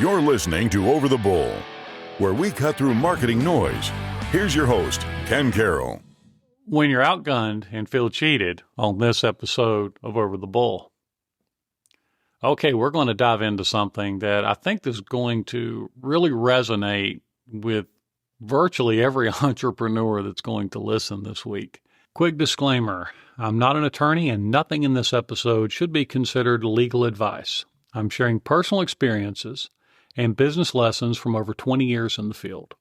You're listening to Over the Bull, where we cut through marketing noise. Here's your host, Ken Carroll. When you're outgunned and feel cheated on this episode of Over the Bull. Okay, we're going to dive into something that I think is going to really resonate with virtually every entrepreneur that's going to listen this week. Quick disclaimer, I'm not an attorney and nothing in this episode should be considered legal advice. I'm sharing personal experiences and business lessons from over 20 years in the field.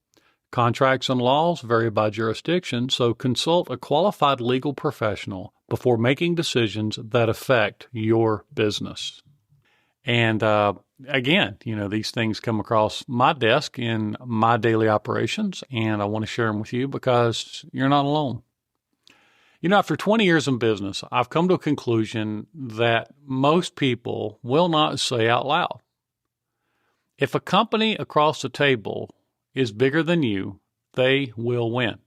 Contracts and laws vary by jurisdiction, so consult a qualified legal professional before making decisions that affect your business. And again, these things come across my desk in my daily operations, and I want to share them with you because you're not alone. After 20 years in business, I've come to a conclusion that most people will not say out loud. If a company across the table is bigger than you, they will win.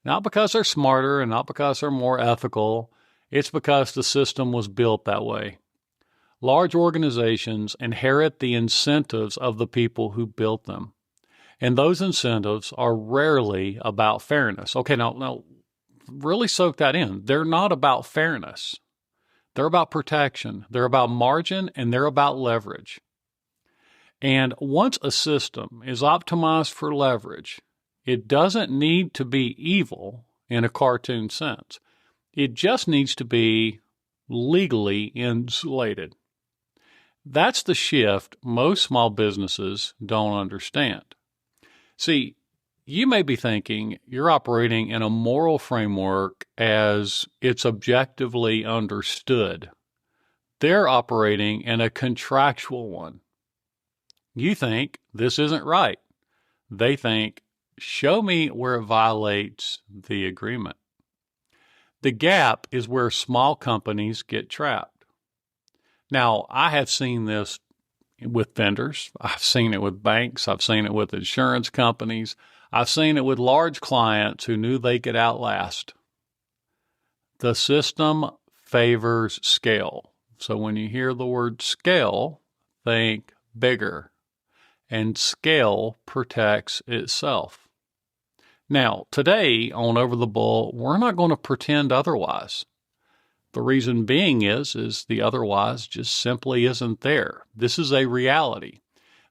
Not because they're smarter and not because they're more ethical. It's because the system was built that way. Large organizations inherit the incentives of the people who built them. And those incentives are rarely about fairness. Okay, now, really soak that in. They're not about fairness. They're about protection. They're about margin, and they're about leverage. And once a system is optimized for leverage, it doesn't need to be evil in a cartoon sense. It just needs to be legally insulated. That's the shift most small businesses don't understand. See, you may be thinking you're operating in a moral framework as it's objectively understood. They're operating in a contractual one. You think this isn't right. They think, show me where it violates the agreement. The gap is where small companies get trapped. Now, I have seen this with vendors. I've seen it with banks. I've seen it with insurance companies. I've seen it with large clients who knew they could outlast. The system favors scale. So when you hear the word scale, think bigger. And scale protects itself. Now, today on Over the Bull, we're not going to pretend otherwise. The reason being is the otherwise just simply isn't there. This is a reality.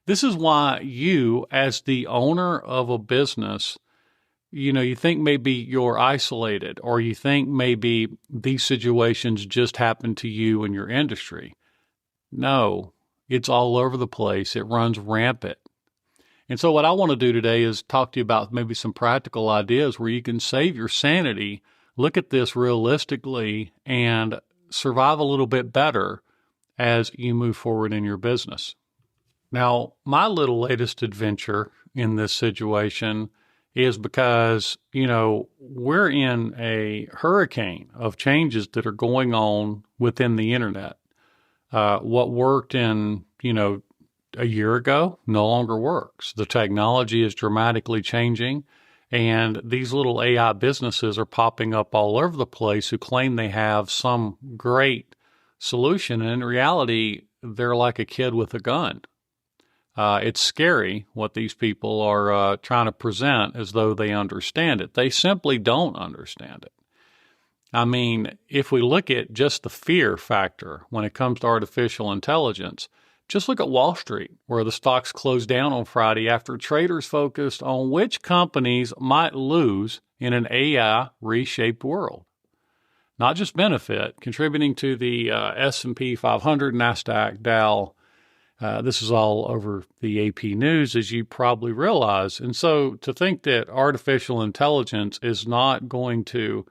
This is why you, as the owner of a business, you think maybe you're isolated, or you think maybe these situations just happen to you in your industry. No. It's all over the place. It runs rampant. And so what I want to do today is talk to you about maybe some practical ideas where you can save your sanity, look at this realistically, and survive a little bit better as you move forward in your business. Now, my little latest adventure in this situation is because, we're in a hurricane of changes that are going on within the internet. What worked in, a year ago no longer works. The technology is dramatically changing, and these little AI businesses are popping up all over the place who claim they have some great solution. And in reality, they're like a kid with a gun. It's scary what these people are trying to present as though they understand it. They simply don't understand it. I mean, if we look at just the fear factor when it comes to artificial intelligence, just look at Wall Street, where the stocks closed down on Friday after traders focused on which companies might lose in an AI reshaped world. Not just benefit, contributing to the S&P 500, NASDAQ, Dow. This is all over the AP News, as you probably realize. And so to think that artificial intelligence is not going to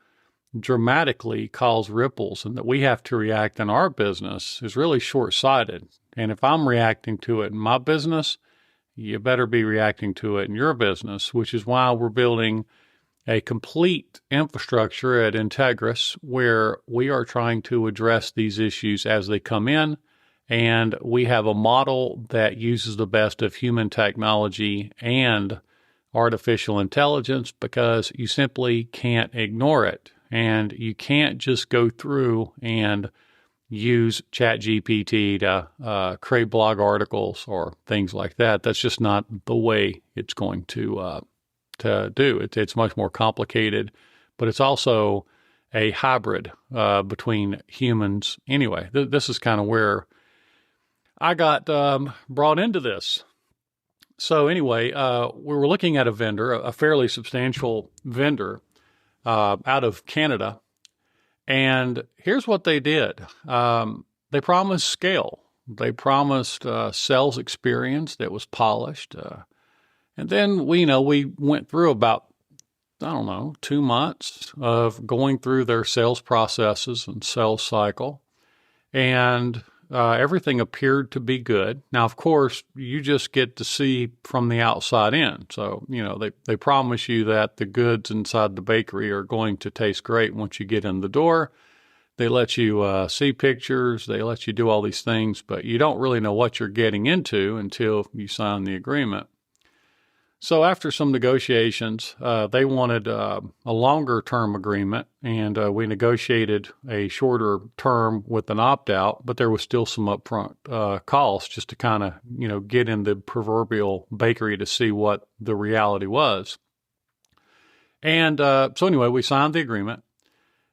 dramatically cause ripples and that we have to react in our business is really short-sighted. And if I'm reacting to it in my business, you better be reacting to it in your business, which is why we're building a complete infrastructure at Integris where we are trying to address these issues as they come in. And we have a model that uses the best of human technology and artificial intelligence because you simply can't ignore it. And you can't just go through and use ChatGPT to create blog articles or things like that. That's just not the way it's going to do. It's much more complicated, but it's also a hybrid between humans. Anyway, this is kind of where I got brought into this. So anyway, we were looking at a vendor, a fairly substantial vendor out of Canada. And here's what they did. They promised scale. They promised sales experience that was polished. And then we went through about, 2 months of going through their sales processes and sales cycle. And everything appeared to be good. Now, of course, you just get to see from the outside in. So, they promise you that the goods inside the bakery are going to taste great once you get in the door. They let you see pictures. They let you do all these things, but you don't really know what you're getting into until you sign the agreement. So after some negotiations, they wanted a longer-term agreement, and we negotiated a shorter term with an opt-out, but there was still some upfront costs just to kind of, get in the proverbial bakery to see what the reality was. And so anyway, we signed the agreement.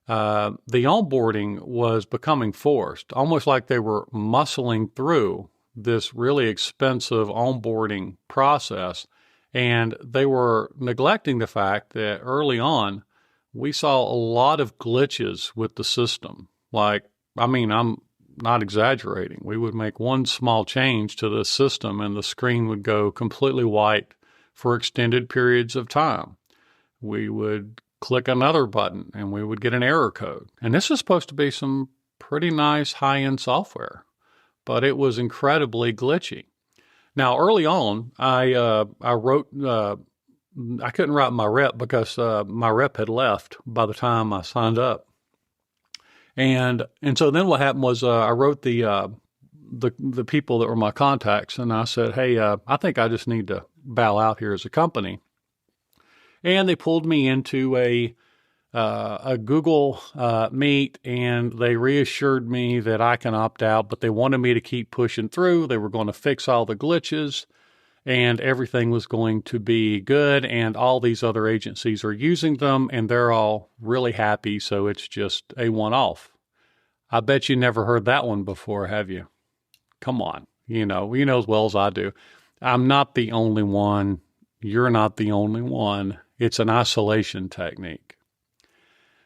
The onboarding was becoming forced, almost like they were muscling through this really expensive onboarding process. And they were neglecting the fact that early on, we saw a lot of glitches with the system. I'm not exaggerating. We would make one small change to the system and the screen would go completely white for extended periods of time. We would click another button and we would get an error code. And this is supposed to be some pretty nice high-end software, but it was incredibly glitchy. Now, early on, I wrote, I couldn't write my rep because my rep had left by the time I signed up. And so then what happened was I wrote the people that were my contacts, and I said, hey, I think I just need to bow out here as a company. And they pulled me into a Google Meet, and they reassured me that I can opt out, but they wanted me to keep pushing through. They were going to fix all the glitches, and everything was going to be good, and all these other agencies are using them, and they're all really happy, so it's just a one-off. I bet you never heard that one before, have you? Come on. You know as well as I do. I'm not the only one. You're not the only one. It's an isolation technique.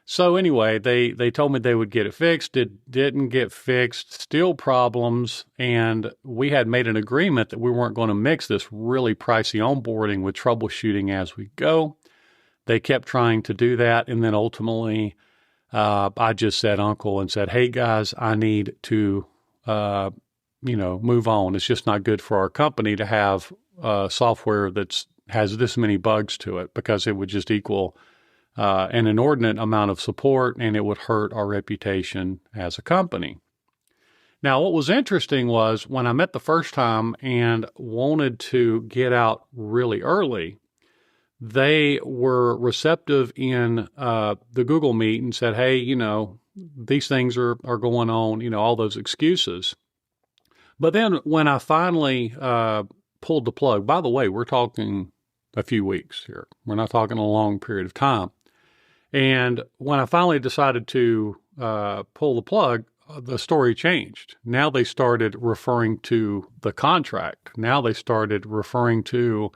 So anyway, they told me they would get it fixed. It didn't get fixed, still problems, and we had made an agreement that we weren't going to mix this really pricey onboarding with troubleshooting as we go. They kept trying to do that, and then ultimately I just said uncle and said, hey guys, I need to move on. It's just not good for our company to have software that has this many bugs to it, because it would just equal an inordinate amount of support, and it would hurt our reputation as a company. Now, what was interesting was when I met the first time and wanted to get out really early, they were receptive in the Google Meet and said, hey, these things are going on, all those excuses. But then when I finally pulled the plug, by the way, we're talking a few weeks here. We're not talking a long period of time. And when I finally decided to pull the plug, the story changed. Now they started referring to the contract. Now they started referring to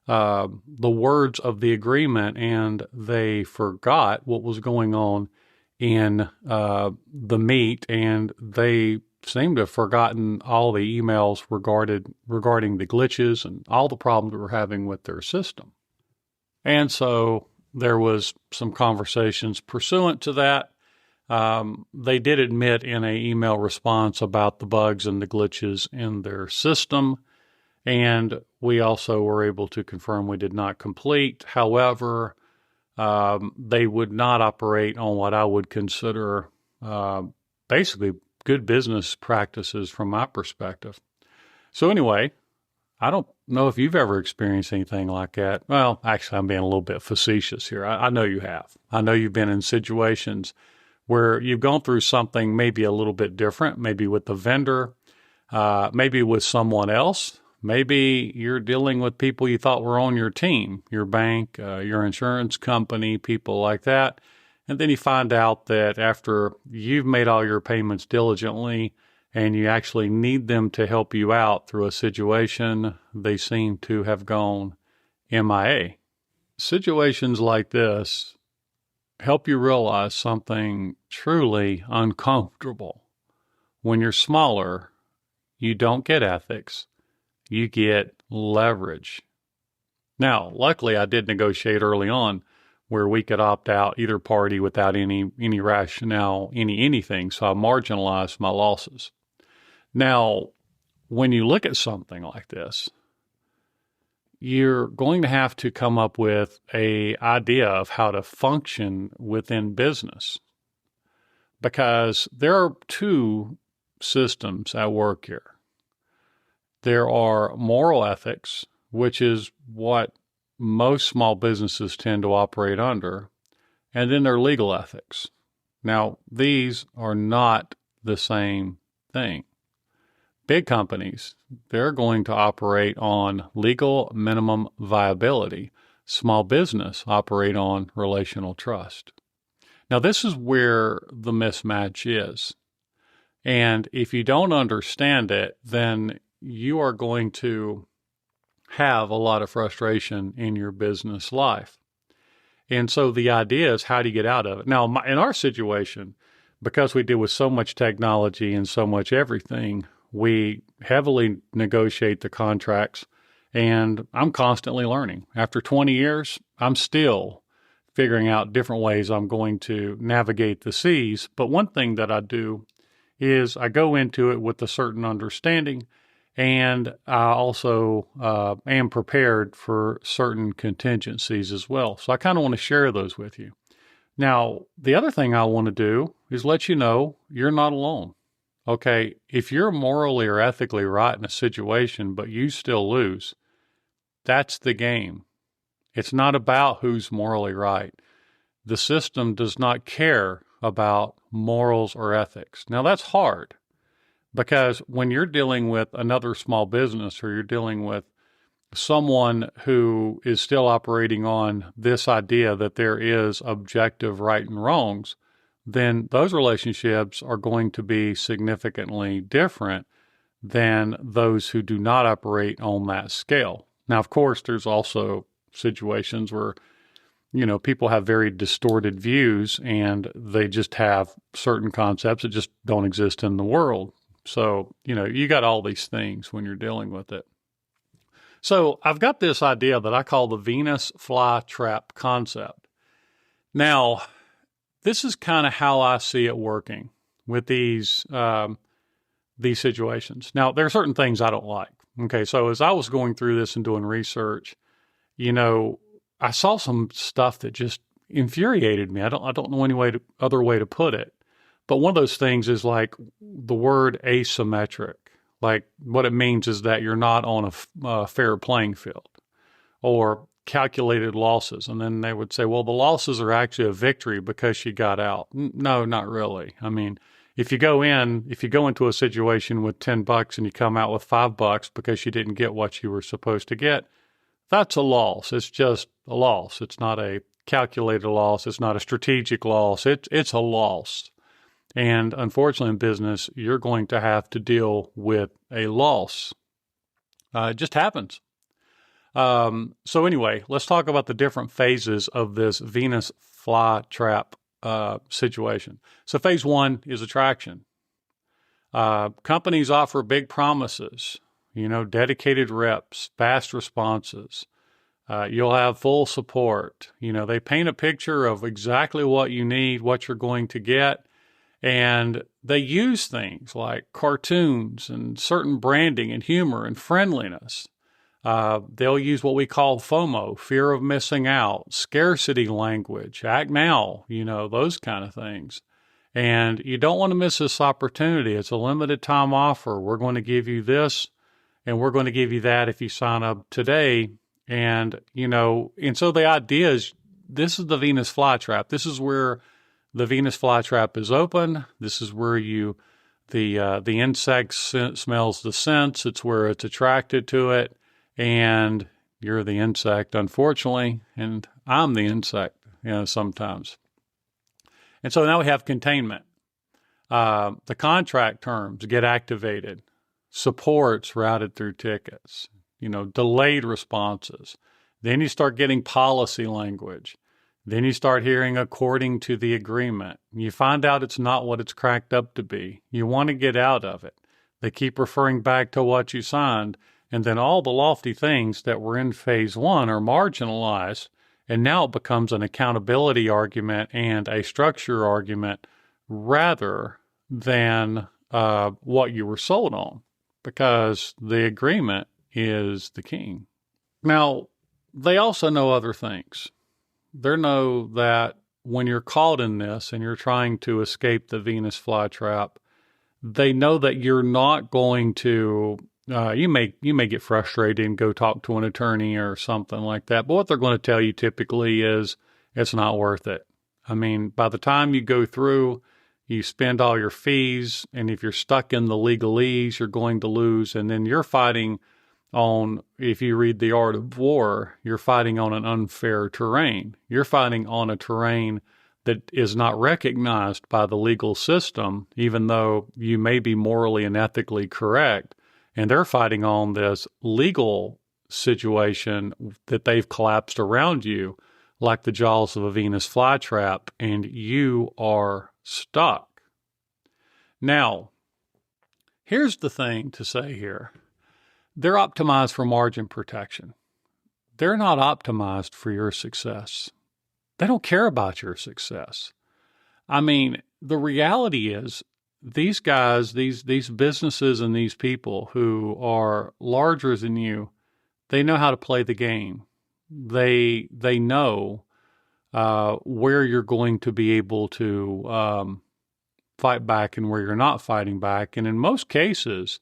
the words of the agreement, and they forgot what was going on in the meet, and they seemed to have forgotten all the emails regarding the glitches and all the problems we were having with their system. And so there was some conversations pursuant to that. They did admit in an email response about the bugs and the glitches in their system, and we also were able to confirm we did not complete. However, they would not operate on what I would consider basically good business practices from my perspective. So anyway, I don't know if you've ever experienced anything like that. Well, actually, I'm being a little bit facetious here. I know you have. I know you've been in situations where you've gone through something maybe a little bit different, maybe with the vendor, maybe with someone else. Maybe you're dealing with people you thought were on your team, your bank, your insurance company, people like that. And then you find out that after you've made all your payments diligently and you actually need them to help you out through a situation, they seem to have gone MIA. Situations like this help you realize something truly uncomfortable. When you're smaller, you don't get ethics, you get leverage. Now, luckily, I did negotiate early on where we could opt out either party without any rationale, anything, so I marginalized my losses. Now, when you look at something like this, you're going to have to come up with an idea of how to function within business, because there are two systems at work here. There are moral ethics, which is what most small businesses tend to operate under, and then there are legal ethics. Now, these are not the same thing. Big companies, they're going to operate on legal minimum viability. Small business operate on relational trust. Now, this is where the mismatch is. And if you don't understand it, then you are going to have a lot of frustration in your business life. And so the idea is, how do you get out of it? Now, in our situation, because we deal with so much technology and so much everything, we heavily negotiate the contracts, and I'm constantly learning. After 20 years, I'm still figuring out different ways I'm going to navigate the seas. But one thing that I do is I go into it with a certain understanding, and I also am prepared for certain contingencies as well. So I kind of want to share those with you. Now, the other thing I want to do is let you know you're not alone. Okay, if you're morally or ethically right in a situation, but you still lose, that's the game. It's not about who's morally right. The system does not care about morals or ethics. Now, that's hard, because when you're dealing with another small business, or you're dealing with someone who is still operating on this idea that there is objective right and wrongs, then those relationships are going to be significantly different than those who do not operate on that scale. Now, of course, there's also situations where, people have very distorted views and they just have certain concepts that just don't exist in the world. So, you got all these things when you're dealing with it. So I've got this idea that I call the Venus flytrap concept. Now, this is kind of how I see it working with these situations. Now, there are certain things I don't like. Okay, so as I was going through this and doing research, I saw some stuff that just infuriated me. I don't know any other way to put it. But one of those things is like the word asymmetric. Like, what it means is that you're not on a fair playing field, or calculated losses. And then they would say, well, the losses are actually a victory because she got out. No, not really. I mean, if you go into a situation with $10 and you come out with $5 because you didn't get what you were supposed to get, that's a loss. It's just a loss. It's not a calculated loss. It's not a strategic loss. It's a loss. And unfortunately, in business, you're going to have to deal with a loss. It just happens. So anyway, let's talk about the different phases of this Venus flytrap situation. So phase one is attraction. Companies offer big promises, dedicated reps, fast responses. You'll have full support. They paint a picture of exactly what you need, what you're going to get. And they use things like cartoons and certain branding and humor and friendliness. They'll use what we call FOMO, fear of missing out, scarcity language, act now, those kind of things. And you don't want to miss this opportunity. It's a limited time offer. We're going to give you this, and we're going to give you that if you sign up today. And so the idea is, this is the Venus flytrap. This is where the Venus flytrap is open. This is where the insect smells the scents. It's where it's attracted to it, and you're the insect, unfortunately, and I'm the insect, sometimes. And so now we have containment. The contract terms get activated, supports routed through tickets, delayed responses. Then you start getting policy language. Then you start hearing according to the agreement. You find out it's not what it's cracked up to be. You want to get out of it. They keep referring back to what you signed, and then all the lofty things that were in phase one are marginalized, and now it becomes an accountability argument and a structure argument rather than what you were sold on, because the agreement is the king. Now, they also know other things. They know that when you're caught in this and you're trying to escape the Venus flytrap, they know that you're not going to, you may get frustrated and go talk to an attorney or something like that. But what they're going to tell you typically is it's not worth it. I mean, by the time you go through, you spend all your fees, and if you're stuck in the legalese, you're going to lose. And then you're fighting on, if you read The Art of War, you're fighting on an unfair terrain. You're fighting on a terrain that is not recognized by the legal system, even though you may be morally and ethically correct. And they're fighting on this legal situation that they've collapsed around you like the jaws of a Venus flytrap, and you are stuck. Now, here's the thing to say here. They're optimized for margin protection. They're not optimized for your success. They don't care about your success. I mean, the reality is these guys, these businesses and these people who are larger than you, they know how to play the game. They know where you're going to be able to fight back and where you're not fighting back. And in most cases,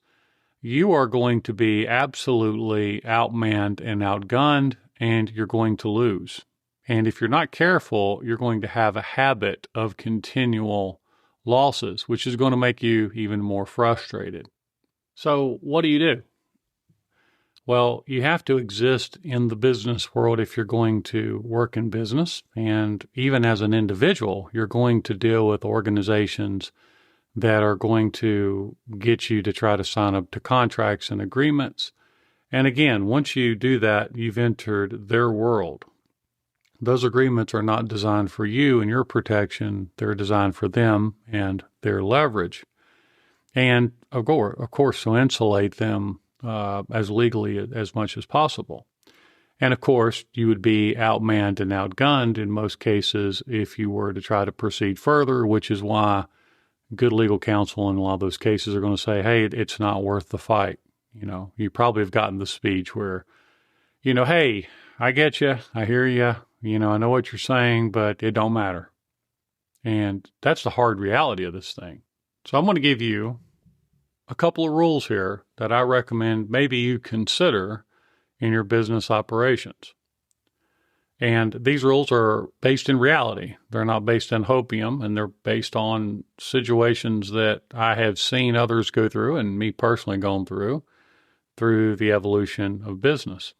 you are going to be absolutely outmanned and outgunned, and you're going to lose. And if you're not careful, you're going to have a habit of continual losses, which is going to make you even more frustrated. So what do? Well, you have to exist in the business world if you're going to work in business. And even as an individual, you're going to deal with organizations that are going to get you to try to sign up to contracts and agreements. And again, once you do that, you've entered their world. Those agreements are not designed for you and your protection. They're designed for them and their leverage. And of course, to insulate them as legally as much as possible. And of course, you would be outmanned and outgunned in most cases if you were to try to proceed further, which is why good legal counsel in a lot of those cases are going to say, hey, it's not worth the fight. You probably have gotten the speech where, hey, I get you. I hear you. I know what you're saying, but it don't matter. And that's the hard reality of this thing. So I'm going to give you a couple of rules here that I recommend maybe you consider in your business operations. And these rules are based in reality. They're not based on hopium, and they're based on situations that I have seen others go through and me personally gone through the evolution of business.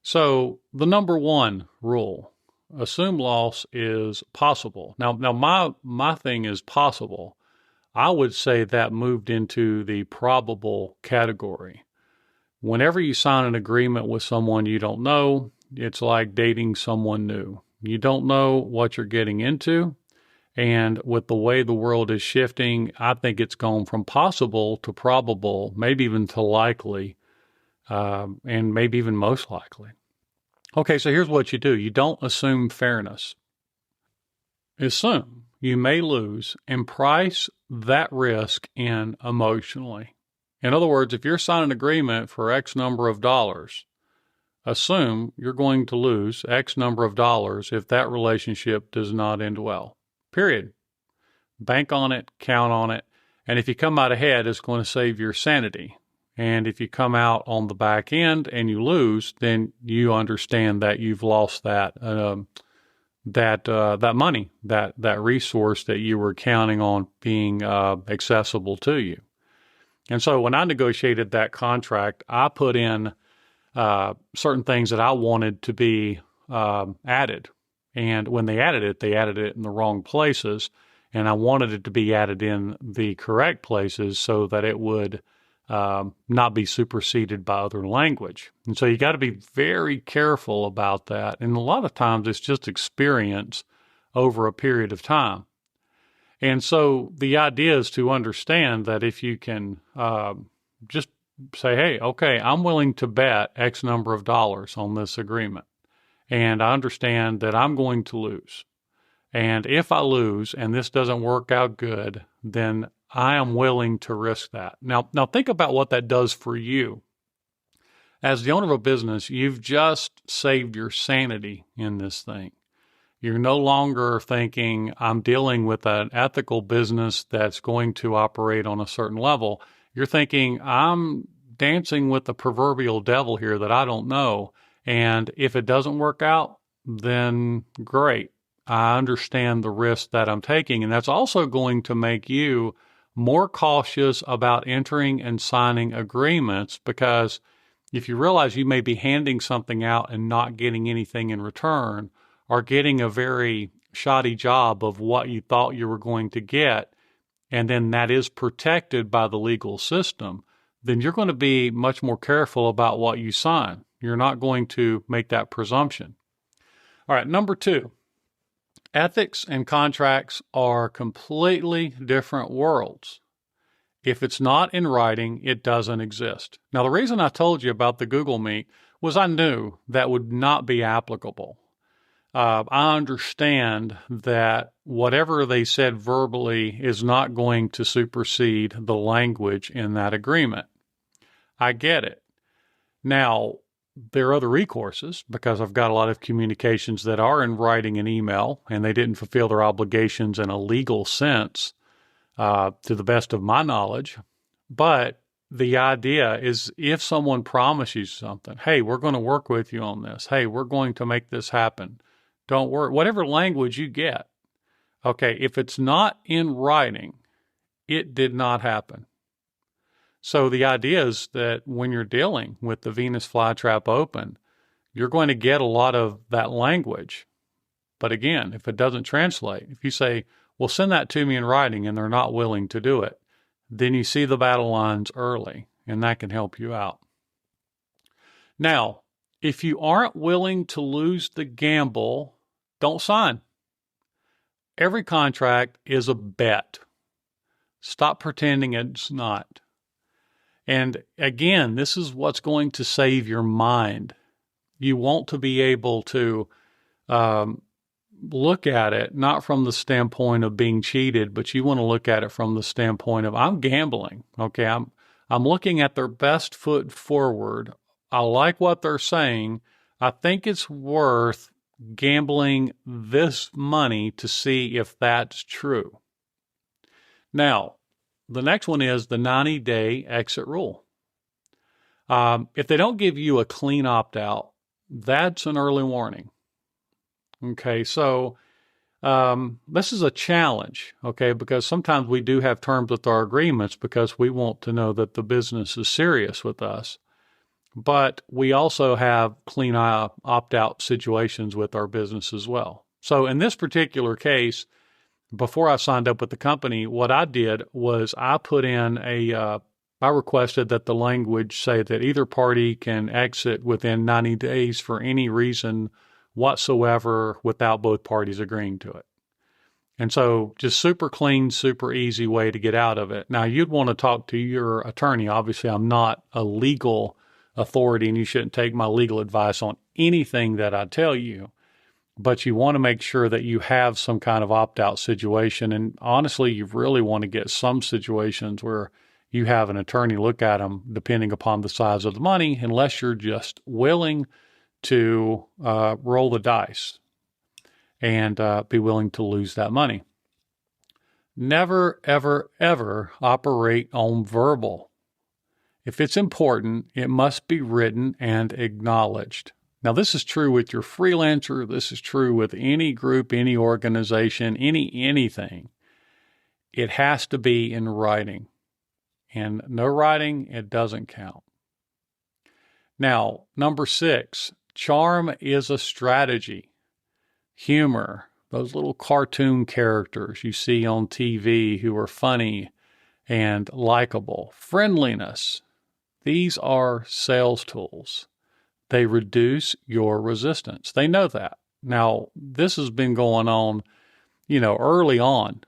So the number one rule, assume loss is possible. Now my thing is possible. I would say that moved into the probable category. Whenever you sign an agreement with someone you don't know, it's like dating someone new. You don't know what you're getting into. And with the way the world is shifting, I think it's gone from possible to probable, maybe even to likely, and maybe even most likely. Okay, so here's what you do. You don't assume fairness. Assume you may lose and price that risk in emotionally. In other words, if you're signing an agreement for X number of dollars, assume you're going to lose X number of dollars if that relationship does not end well. Period. Bank on it, count on it. And if you come out ahead, it's going to save your sanity. And if you come out on the back end and you lose, then you understand that you've lost that that money, that resource that you were counting on being accessible to you. And so when I negotiated that contract, I put in certain things that I wanted to be added. And when they added it in the wrong places. And I wanted it to be added in the correct places so that it would not be superseded by other language. And so you got to be very careful about that. And a lot of times it's just experience over a period of time. And so the idea is to understand that if you can just say, hey, okay, I'm willing to bet X number of dollars on this agreement. And I understand that I'm going to lose. And if I lose and this doesn't work out good, then I am willing to risk that. Now think about what that does for you. As the owner of a business, you've just saved your sanity in this thing. You're no longer thinking, I'm dealing with an ethical business that's going to operate on a certain level. You're thinking, I'm dancing with the proverbial devil here that I don't know. And if it doesn't work out, then great. I understand the risk that I'm taking. And that's also going to make you more cautious about entering and signing agreements, because if you realize you may be handing something out and not getting anything in return, or getting a very shoddy job of what you thought you were going to get, and then that is protected by the legal system, then you're going to be much more careful about what you sign. You're not going to make that presumption. All right, number 2. Ethics and contracts are completely different worlds. If it's not in writing, it doesn't exist. Now, the reason I told you about the Google Meet was I knew that would not be applicable. I understand that whatever they said verbally is not going to supersede the language in that agreement. I get it. Now, there are other recourses, because I've got a lot of communications that are in writing and email, and they didn't fulfill their obligations in a legal sense, to the best of my knowledge. But the idea is, if someone promises you something, hey, we're going to work with you on this. Hey, we're going to make this happen. Don't worry. Whatever language you get. Okay, if it's not in writing, it did not happen. So the idea is that when you're dealing with the Venus Flytrap Open, you're going to get a lot of that language. But again, if it doesn't translate, if you say, well, send that to me in writing, and they're not willing to do it, then you see the battle lines early, and that can help you out. Now, if you aren't willing to lose the gamble, don't sign. Every contract is a bet. Stop pretending it's not. And again, this is what's going to save your mind. You want to be able to look at it not from the standpoint of being cheated, but you want to look at it from the standpoint of, I'm gambling. Okay, I'm looking at their best foot forward. I like what they're saying. I think it's worth gambling this money to see if that's true. Now, the next one is the 90-day exit rule. If they don't give you a clean opt-out, that's an early warning. Okay, so this is a challenge, okay, because sometimes we do have terms with our agreements because we want to know that the business is serious with us. But we also have clean opt-out situations with our business as well. So in this particular case, before I signed up with the company, what I did was I put in I requested that the language say that either party can exit within 90 days for any reason whatsoever without both parties agreeing to it. And so just super clean, super easy way to get out of it. Now, you'd want to talk to your attorney. Obviously, I'm not a legal authority, and you shouldn't take my legal advice on anything that I tell you. But you want to make sure that you have some kind of opt-out situation. And honestly, you really want to get some situations where you have an attorney look at them depending upon the size of the money, unless you're just willing to roll the dice and be willing to lose that money. Never, ever, ever operate on verbal. If it's important, it must be written and acknowledged. Now, this is true with your freelancer. This is true with any group, any organization, anything. It has to be in writing. And no writing, it doesn't count. Now, number 6, charm is a strategy. Humor, those little cartoon characters you see on TV who are funny and likable. Friendliness, these are sales tools. They reduce your resistance. They know that. Now, this has been going on, early on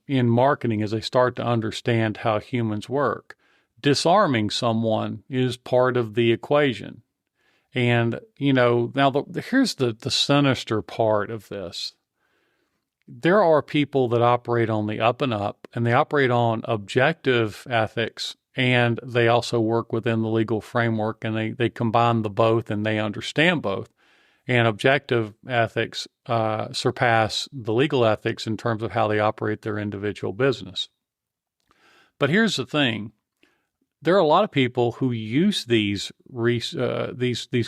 in marketing as they start to understand how humans work. Disarming someone is part of the equation. And, now here's the sinister part of this. There are people that operate on the up and up, and they operate on objective ethics, and they also work within the legal framework, and they combine the both, and they understand both. And objective ethics surpass the legal ethics in terms of how they operate their individual business. But here's the thing. There are a lot of people who use these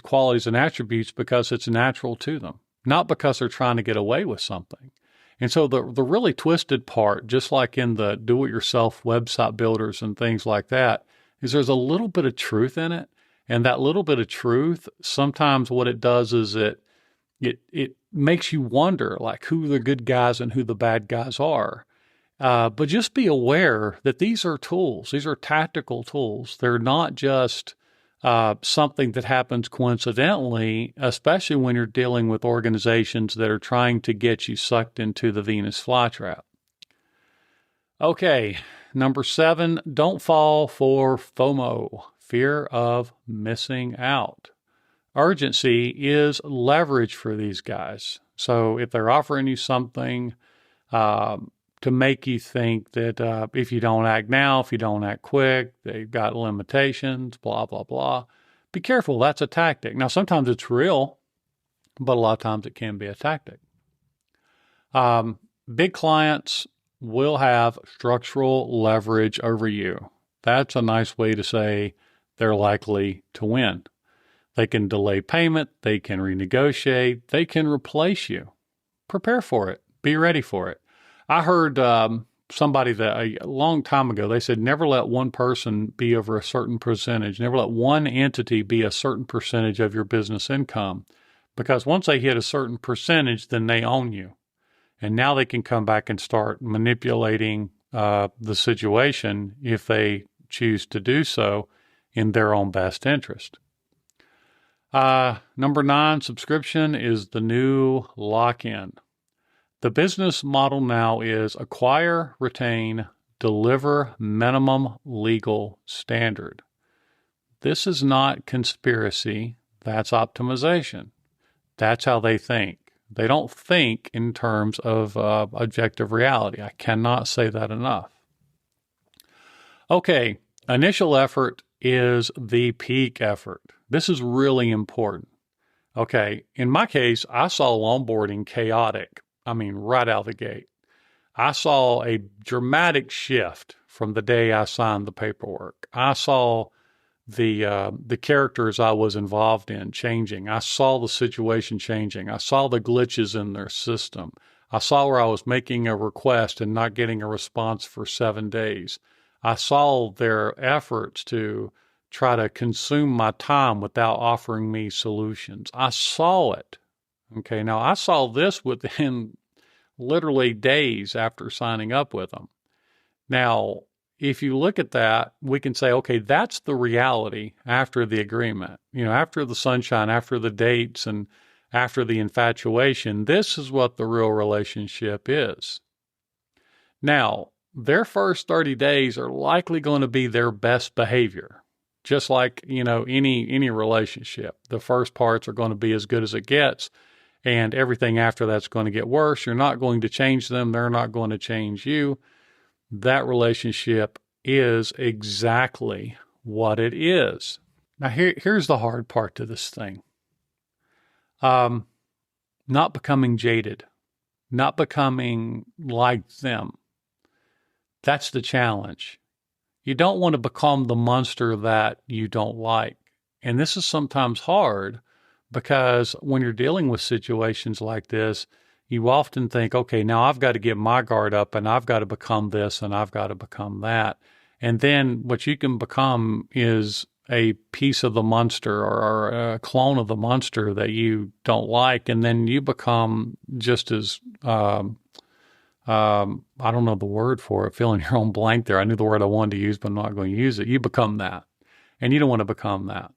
qualities and attributes because it's natural to them, not because they're trying to get away with something. And so the really twisted part, just like in the do-it-yourself website builders and things like that, is there's a little bit of truth in it. And that little bit of truth, sometimes what it does is it makes you wonder, like, who the good guys and who the bad guys are. But just be aware that these are tools. These are tactical tools. They're not just something that happens coincidentally, especially when you're dealing with organizations that are trying to get you sucked into the Venus flytrap. Okay, number 7, don't fall for FOMO, fear of missing out. Urgency is leverage for these guys. So if they're offering you something to make you think that if you don't act now, if you don't act quick, they've got limitations, blah, blah, blah. Be careful. That's a tactic. Now, sometimes it's real, but a lot of times it can be a tactic. Big clients will have structural leverage over you. That's a nice way to say they're likely to win. They can delay payment. They can renegotiate. They can replace you. Prepare for it. Be ready for it. I heard somebody that a long time ago, they said, never let one person be over a certain percentage. Never let one entity be a certain percentage of your business income. Because once they hit a certain percentage, then they own you. And now they can come back and start manipulating the situation if they choose to do so in their own best interest. Number 9, subscription is the new lock-in. The business model now is acquire, retain, deliver minimum legal standard. This is not conspiracy. That's optimization. That's how they think. They don't think in terms of objective reality. I cannot say that enough. Okay, initial effort is the peak effort. This is really important. Okay, in my case, I saw onboarding chaotic. Right out of the gate. I saw a dramatic shift from the day I signed the paperwork. I saw the characters I was involved in changing. I saw the situation changing. I saw the glitches in their system. I saw where I was making a request and not getting a response for 7 days. I saw their efforts to try to consume my time without offering me solutions. I saw it. Okay, now I saw this within literally days after signing up with them. Now, if you look at that, we can say, okay, that's the reality after the agreement. After the sunshine, after the dates, and after the infatuation, this is what the real relationship is. Now, their first 30 days are likely going to be their best behavior. Just like, any relationship. The first parts are going to be as good as it gets. And everything after that's going to get worse. You're not going to change them. They're not going to change you. That relationship is exactly what it is. Now, here's the hard part to this thing. Not becoming jaded. Not becoming like them. That's the challenge. You don't want to become the monster that you don't like. And this is sometimes hard because when you're dealing with situations like this, you often think, okay, now I've got to get my guard up and I've got to become this and I've got to become that. And then what you can become is a piece of the monster or a clone of the monster that you don't like. And then you become just as, I don't know the word for it, filling your own blank there. I knew the word I wanted to use, but I'm not going to use it. You become that. And you don't want to become that.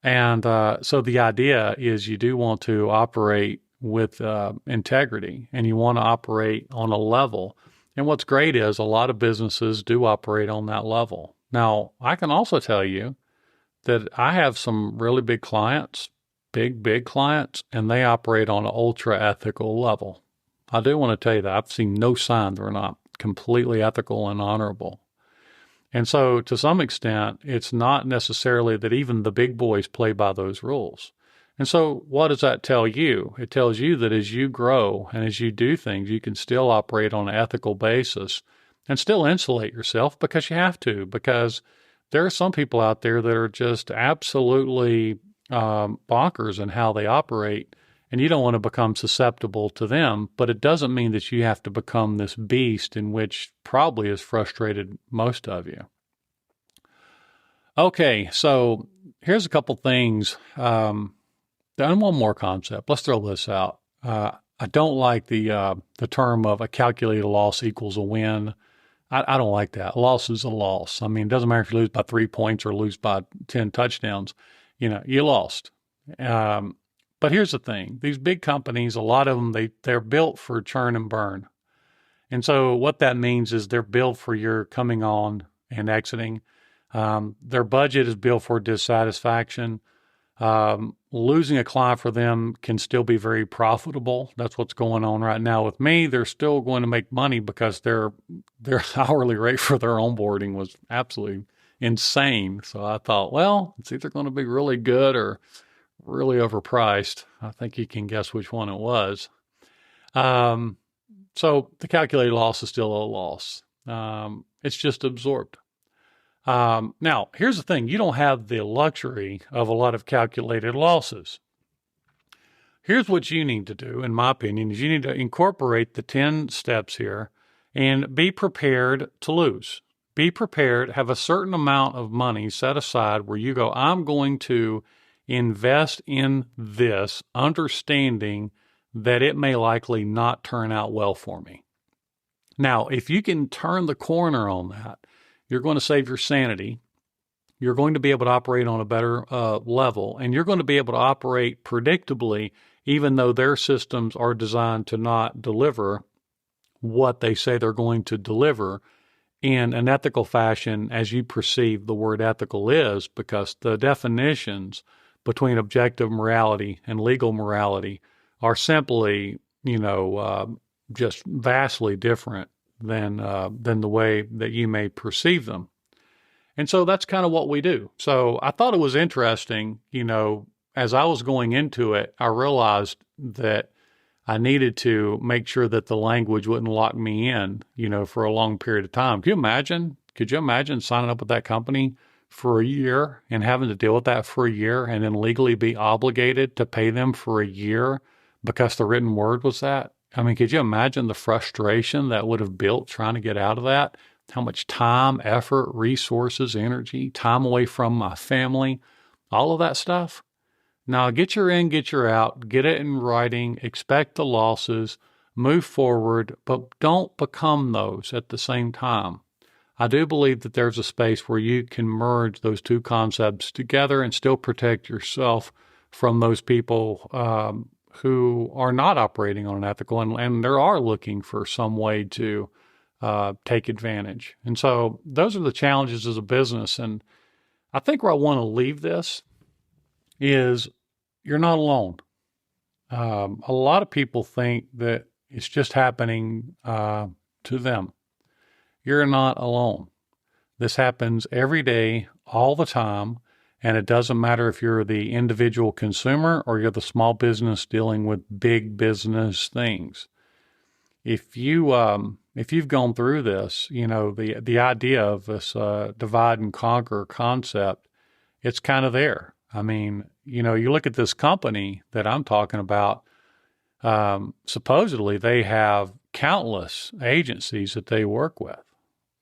And so the idea is you do want to operate with integrity, and you want to operate on a level. And what's great is a lot of businesses do operate on that level. Now, I can also tell you that I have some really big clients, big clients, and they operate on an ultra ethical level. I do want to tell you that I've seen no sign they're not completely ethical and honorable. And so to some extent, it's not necessarily that even the big boys play by those rules. And so what does that tell you? It tells you that as you grow and as you do things, you can still operate on an ethical basis and still insulate yourself because you have to, because there are some people out there that are just absolutely bonkers in how they operate, and you don't want to become susceptible to them, but it doesn't mean that you have to become this beast in which probably has frustrated most of you. Okay, so here's a couple things. And one more concept. Let's throw this out. I don't like the term of a calculated loss equals a win. I don't like that. A loss is a loss. I mean, it doesn't matter if you lose by 3 points or lose by 10 touchdowns. You lost. But here's the thing. These big companies, a lot of them, they're built for churn and burn. And so what that means is they're built for your coming on and exiting. Their budget is built for dissatisfaction. Losing a client for them can still be very profitable. That's what's going on right now with me. They're still going to make money because their hourly rate for their onboarding was absolutely insane. So I thought, well, it's either going to be really good or really overpriced. I think you can guess which one it was. So the calculated loss is still a loss. It's just absorbed. Now, here's the thing. You don't have the luxury of a lot of calculated losses. Here's what you need to do, in my opinion, is you need to incorporate the 10 steps here and be prepared to lose. Be prepared, have a certain amount of money set aside where you go, I'm going to invest in this, understanding that it may likely not turn out well for me. Now, if you can turn the corner on that, you're going to save your sanity. You're going to be able to operate on a better level, and you're going to be able to operate predictably, even though their systems are designed to not deliver what they say they're going to deliver in an ethical fashion as you perceive the word ethical is, because the definitions between objective morality and legal morality are simply, just vastly different than the way that you may perceive them. And so that's kind of what we do. So I thought it was interesting, as I was going into it, I realized that I needed to make sure that the language wouldn't lock me in, for a long period of time. Could you imagine signing up with that company for a year and having to deal with that for a year and then legally be obligated to pay them for a year because the written word was that? I mean, could you imagine the frustration that would have built trying to get out of that? How much time, effort, resources, energy, time away from my family, all of that stuff. Now, get your in, get your out, get it in writing, expect the losses, move forward, but don't become those at the same time. I do believe that there's a space where you can merge those two concepts together and still protect yourself from those people who are not operating on an ethical and they are looking for some way to take advantage. And so those are the challenges as a business. And I think where I want to leave this is you're not alone. A lot of people think that it's just happening to them. You're not alone. This happens every day, all the time. And it doesn't matter if you're the individual consumer or you're the small business dealing with big business things. If you've gone through this, the idea of this divide and conquer concept, it's kind of there. I mean, you look at this company that I'm talking about, supposedly they have countless agencies that they work with.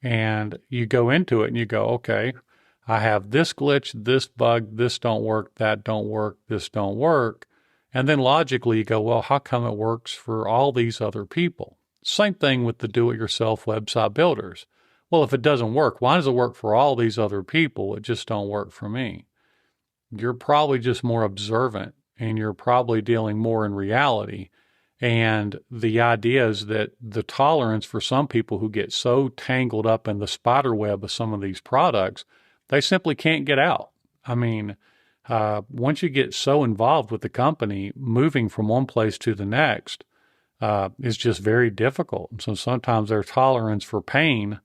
And you go into it and you go, okay, I have this glitch, this bug, this don't work, that don't work, this don't work. And then logically you go, well, how come it works for all these other people? Same thing with the do-it-yourself website builders. Well, if it doesn't work, why does it work for all these other people? It just don't work for me. You're probably just more observant and you're probably dealing more in reality. And the idea is that the tolerance for some people who get so tangled up in the spider web of some of these products, they simply can't get out. I mean, once you get so involved with the company, moving from one place to the next is just very difficult. So sometimes their tolerance for pain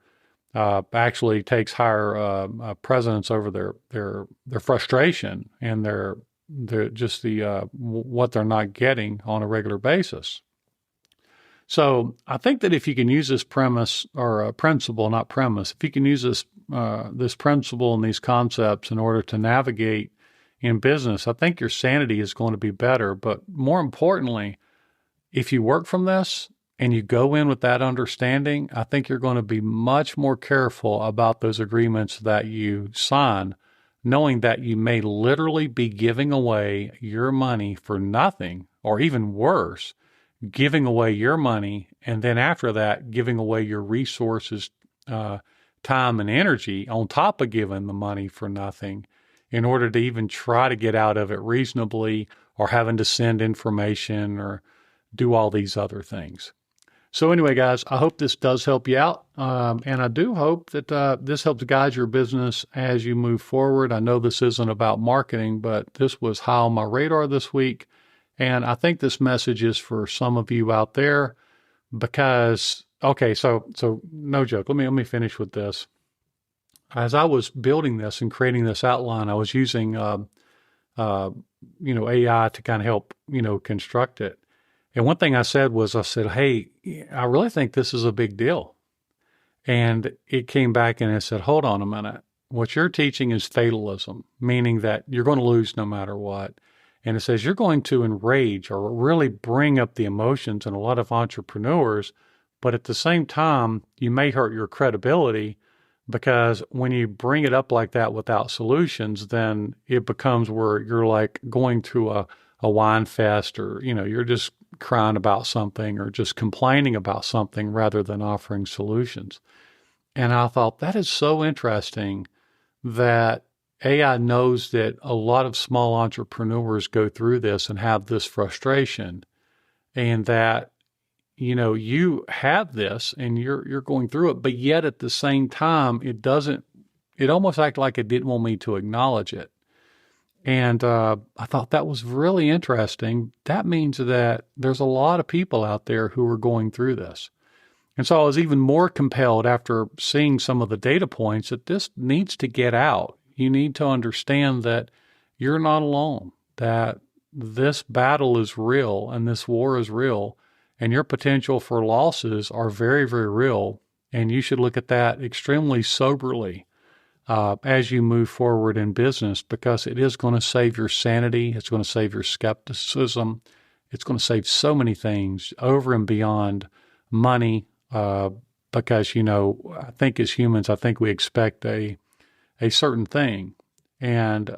actually takes higher precedence over their frustration and their what they're not getting on a regular basis. So I think that if you can use this premise or principle, not premise, if you can use this principle and these concepts in order to navigate in business, I think your sanity is going to be better. But more importantly, if you work from this and you go in with that understanding, I think you're going to be much more careful about those agreements that you sign, knowing that you may literally be giving away your money for nothing, or even worse, giving away your money, and then after that, giving away your resources, time and energy on top of giving the money for nothing in order to even try to get out of it reasonably, or having to send information or do all these other things. So anyway, guys, I hope this does help you out. And I do hope that this helps guide your business as you move forward. I know this isn't about marketing, but this was high on my radar this week. And I think this message is for some of you out there because, okay, so no joke. Let me finish with this. As I was building this and creating this outline, I was using, AI to kind of help, construct it. And one thing I said, hey, I really think this is a big deal. And it came back and it said, hold on a minute. What you're teaching is fatalism, meaning that you're going to lose no matter what. And it says you're going to enrage or really bring up the emotions in a lot of entrepreneurs, but at the same time, you may hurt your credibility because when you bring it up like that without solutions, then it becomes where you're like going to a wine fest, or, you're just crying about something or just complaining about something rather than offering solutions. And I thought that is so interesting that AI knows that a lot of small entrepreneurs go through this and have this frustration, and that, you have this and you're going through it, but yet at the same time, it almost acted like it didn't want me to acknowledge it. And I thought that was really interesting. That means that there's a lot of people out there who are going through this. And so I was even more compelled after seeing some of the data points that this needs to get out. You need to understand that you're not alone, that this battle is real and this war is real, and your potential for losses are very, very real. And you should look at that extremely soberly as you move forward in business, because it is going to save your sanity. It's going to save your skepticism. It's going to save so many things over and beyond money, because, I think as humans, I think we expect a certain thing. And,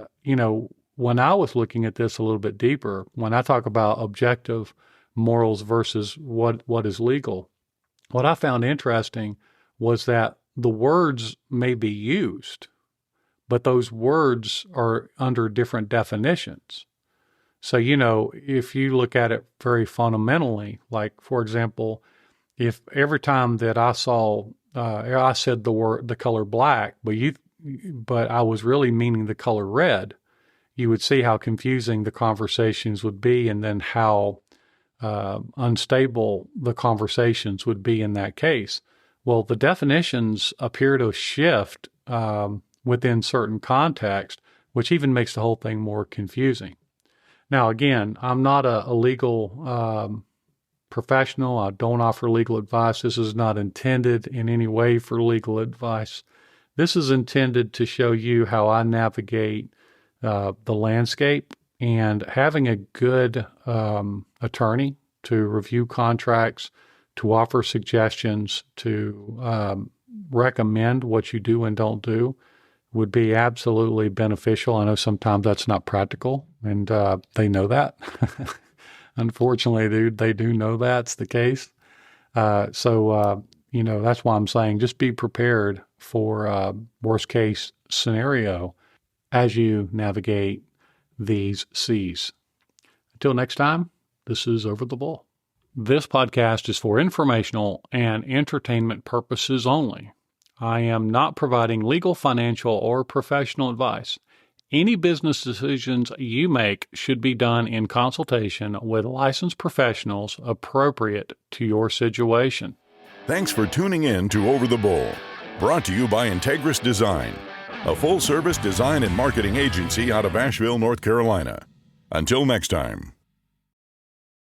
when I was looking at this a little bit deeper, when I talk about objective morals versus what is legal, what I found interesting was that the words may be used, but those words are under different definitions. So, if you look at it very fundamentally, like, for example, if every time that I said the color black, but I was really meaning the color red, you would see how confusing the conversations would be, and then how unstable the conversations would be in that case. Well, the definitions appear to shift within certain context, which even makes the whole thing more confusing. Now, again, I'm not a legal professional. I don't offer legal advice. This is not intended in any way for legal advice. This is intended to show you how I navigate the landscape, and having a good attorney to review contracts, to offer suggestions, to recommend what you do and don't do would be absolutely beneficial. I know sometimes that's not practical, and they know that. Unfortunately, they do know that's the case. So that's why I'm saying just be prepared for worst case scenario as you navigate these seas. Until next time, this is Over the Bull. This podcast is for informational and entertainment purposes only. I am not providing legal, financial, or professional advice. Any business decisions you make should be done in consultation with licensed professionals appropriate to your situation. Thanks for tuning in to Over the Bull, brought to you by Integris Design, a full-service design and marketing agency out of Asheville, North Carolina. Until next time.